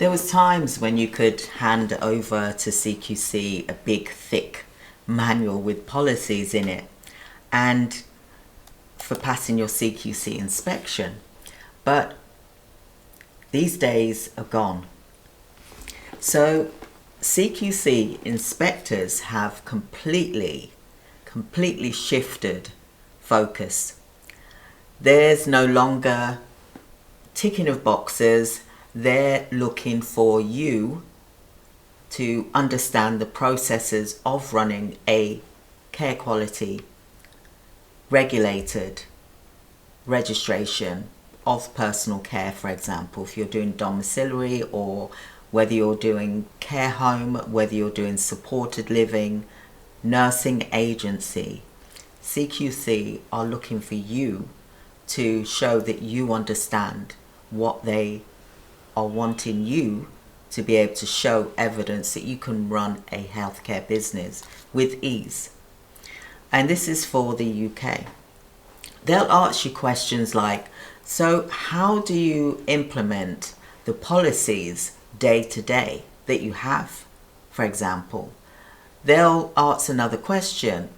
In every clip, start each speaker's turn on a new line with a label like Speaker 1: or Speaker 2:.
Speaker 1: There was times when you could hand over to CQC a big, thick manual with policies in it, and for passing your CQC inspection. But these days are gone. So CQC inspectors have completely shifted focus. There's no longer ticking of boxes. They're looking for you to understand the processes of running a care quality regulated registration of personal care, for example, if you're doing domiciliary, or whether you're doing care home, whether you're doing supported living, nursing agency. CQC are looking for you to show that you understand what they are wanting you to be able to show evidence that you can run a healthcare business with ease. And this is for the UK. They'll ask you questions like, so how do you implement the policies day to day that you have, for example? They'll ask another question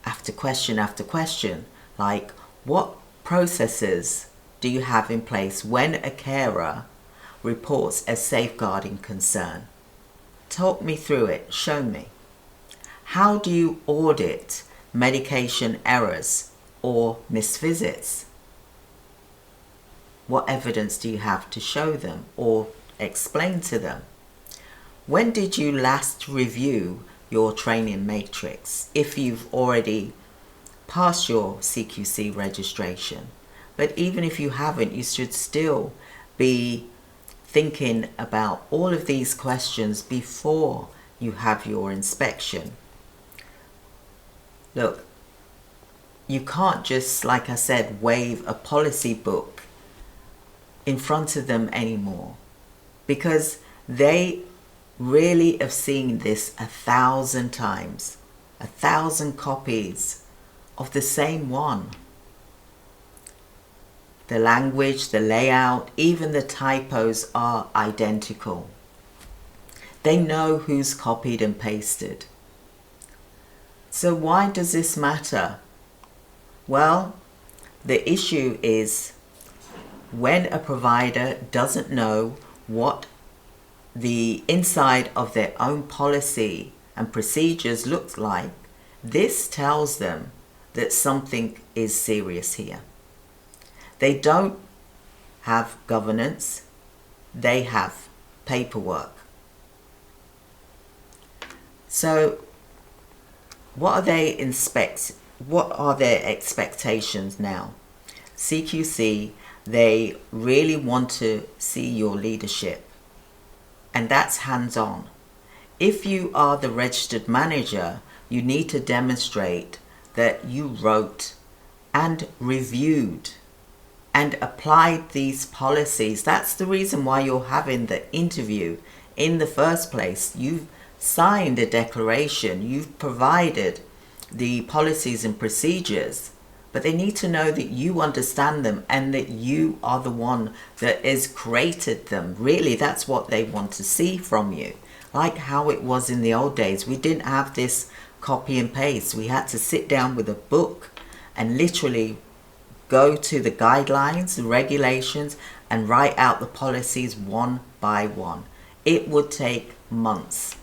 Speaker 1: after question after question, like, what processes do you have in place when a carer reports a safeguarding concern? Talk me through it, show me. How do you audit medication errors or missed visits? What evidence do you have to show them or explain to them? When did you last review your training matrix, if you've already passed your CQC registration? But even if you haven't, you should still be thinking about all of these questions before you have your inspection. Look, you can't just, like I said, wave a policy book in front of them anymore, because they really have seen this 1,000 times, 1,000 copies of the same one. The language, the layout, even the typos are identical. They know who's copied and pasted. So why does this matter? Well, the issue is when a provider doesn't know what the inside of their own policy and procedures looks like, this tells them that something is serious here. They don't have governance, they have paperwork. So what are their expectations now? CQC, they really want to see your leadership, and that's hands-on. If you are the registered manager, you need to demonstrate that you wrote and reviewed and applied these policies. That's the reason why you're having the interview in the first place. You've signed a declaration, you've provided the policies and procedures, but they need to know that you understand them and that you are the one that has created them. Really, that's what they want to see from you. Like how it was in the old days. We didn't have this copy and paste. We had to sit down with a book and literally go to the guidelines, the regulations, and write out the policies one by one. It would take months,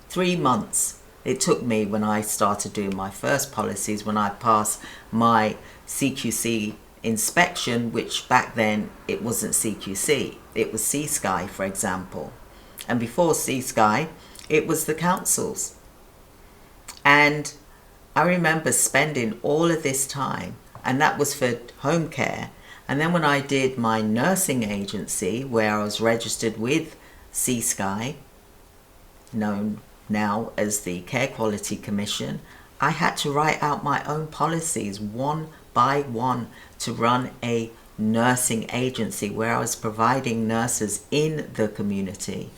Speaker 1: 3 months. It took me when I started doing my first policies, when I passed my CQC inspection, which back then it wasn't CQC, it was C-Sky, for example. And before C-Sky, it was the councils. And I remember spending all of this time, and that was for Homecare. And then when I did my nursing agency, where I was registered with C-Sky, known now as the Care Quality Commission, I had to write out my own policies one by one to run a nursing agency where I was providing nurses in the community.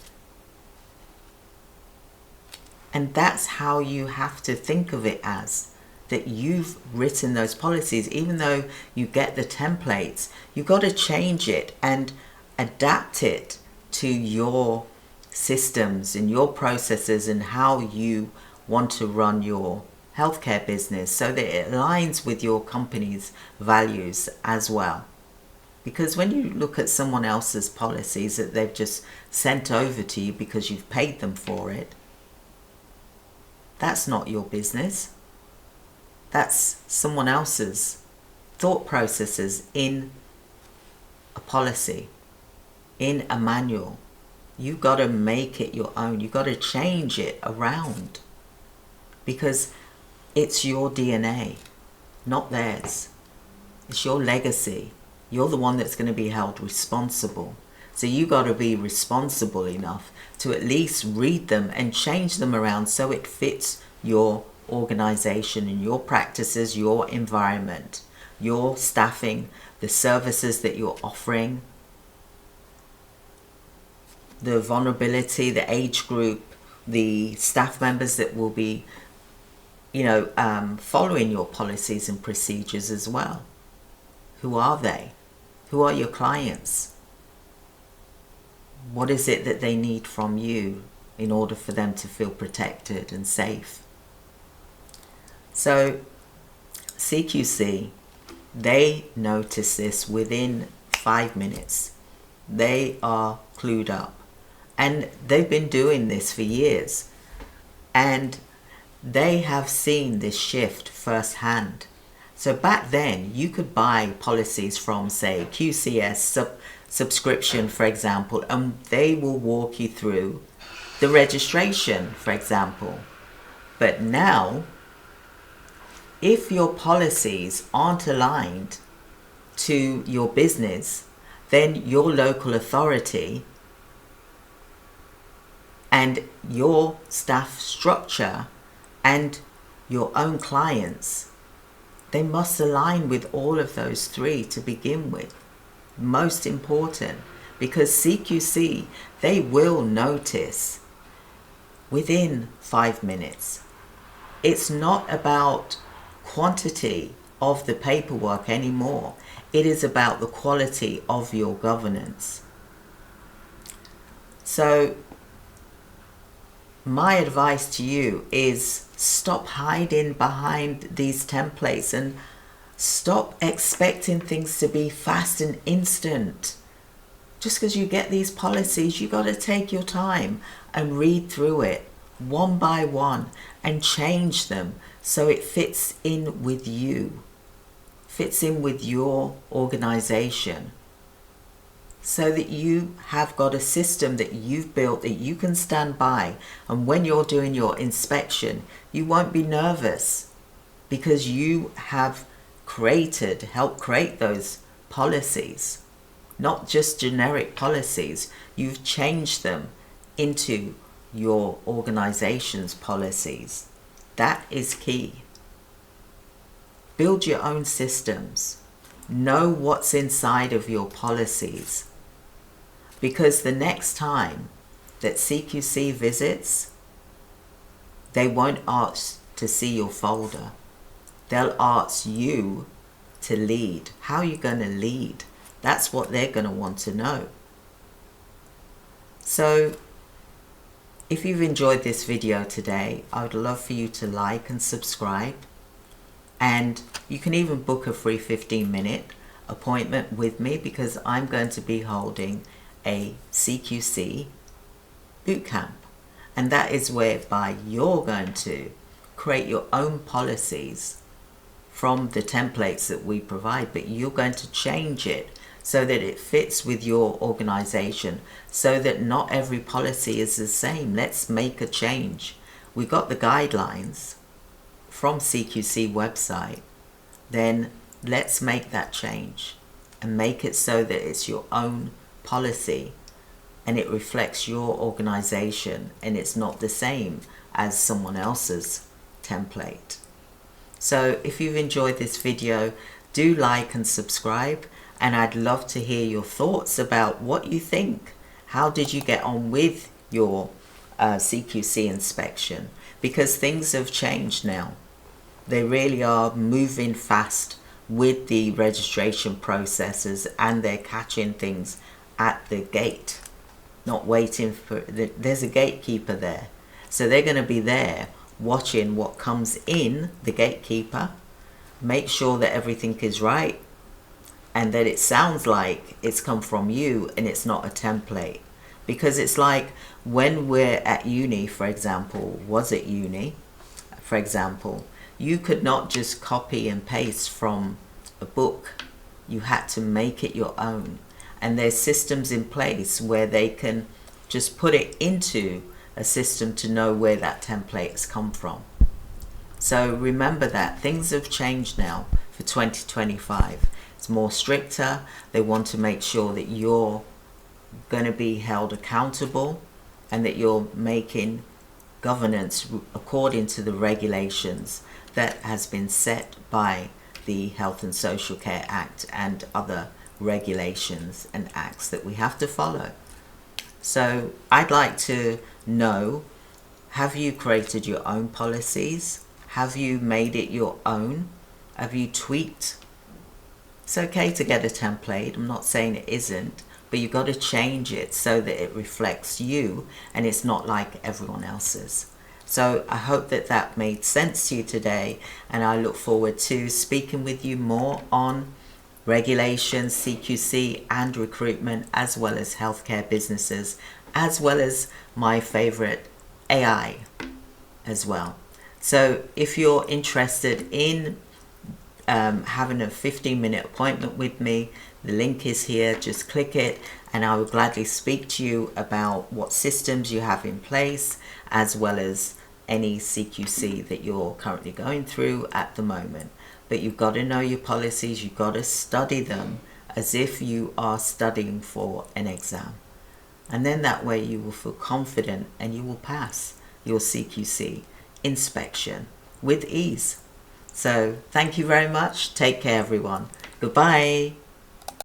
Speaker 1: And that's how you have to think of it, as that you've written those policies. Even though you get the templates, you've got to change it and adapt it to your systems and your processes and how you want to run your healthcare business, so that it aligns with your company's values as well. Because when you look at someone else's policies that they've just sent over to you because you've paid them for it, that's not your business. That's someone else's thought processes in a policy, in a manual. You've got to make it your own. You've got to change it around, because it's your DNA, not theirs. It's your legacy. You're the one that's going to be held responsible. So you got to be responsible enough to at least read them and change them around so it fits your organization and your practices, your environment, your staffing, the services that you're offering, the vulnerability, the age group, the staff members that will be, following your policies and procedures as well. Who are they? Who are your clients? What is it that they need from you in order for them to feel protected and safe? So CQC, they notice this within 5 minutes. They are clued up, and they've been doing this for years, and they have seen this shift firsthand. So back then you could buy policies from, say, QCS subscription, for example, and they will walk you through the registration, for example. But now, if your policies aren't aligned to your business, then your local authority and your staff structure and your own clients, they must align with all of those three to begin with. Most important, because CQC, they will notice within 5 minutes. It's not about quantity of the paperwork anymore. It is about the quality of your governance. So my advice to you is stop hiding behind these templates and stop expecting things to be fast and instant. Just because you get these policies, you got to take your time and read through it one by one and change them so it fits in with you, fits in with your organization, so that you have got a system that you've built that you can stand by, and when you're doing your inspection, you won't be nervous because you have helped create those policies, not just generic policies. You've changed them into your organization's policies. That is key. Build your own systems. Know what's inside of your policies. Because the next time that CQC visits, they won't ask to see your folder. They'll ask you to lead. How are you going to lead? That's what they're going to want to know. So if you've enjoyed this video today, I would love for you to like and subscribe. And you can even book a free 15-minute appointment with me, because I'm going to be holding a CQC Bootcamp. And that is whereby you're going to create your own policies from the templates that we provide, but you're going to change it so that it fits with your organization, so that not every policy is the same. Let's make a change. We got the guidelines from CQC website, then let's make that change and make it so that it's your own policy and it reflects your organization and it's not the same as someone else's template. So if you've enjoyed this video, do like and subscribe, and I'd love to hear your thoughts about what you think. How did you get on with your CQC inspection? Because things have changed now. They really are moving fast with the registration processes, and they're catching things at the gate. not waiting for, there's a gatekeeper there. So they're going to be there watching what comes in, the gatekeeper, make sure that everything is right and that it sounds like it's come from you and it's not a template. Because it's like when we're at uni, for example, for example, you could not just copy and paste from a book. You had to make it your own. And there's systems in place where they can just put it into a system to know where that template has come from. So remember that things have changed now for 2025. It's more stricter. They want to make sure that you're going to be held accountable and that you're making governance according to the regulations that has been set by the Health and Social Care Act and other regulations and acts that we have to follow. So I'd like to know, have you created your own policies? Have you made it your own? Have you tweaked? It's okay to get a template. I'm not saying it isn't, but you've got to change it so that it reflects you and it's not like everyone else's. So I hope that that made sense to you today, and I look forward to speaking with you more on regulations, CQC and recruitment, as well as healthcare businesses, as well as my favorite, AI as well. So if you're interested in having a 15-minute appointment with me, the link is here. Just click it and I will gladly speak to you about what systems you have in place, as well as any CQC that you're currently going through at the moment. But you've got to know your policies. You've got to study them as if you are studying for an exam. And then that way you will feel confident and you will pass your CQC inspection with ease. So thank you very much. Take care, everyone. Goodbye.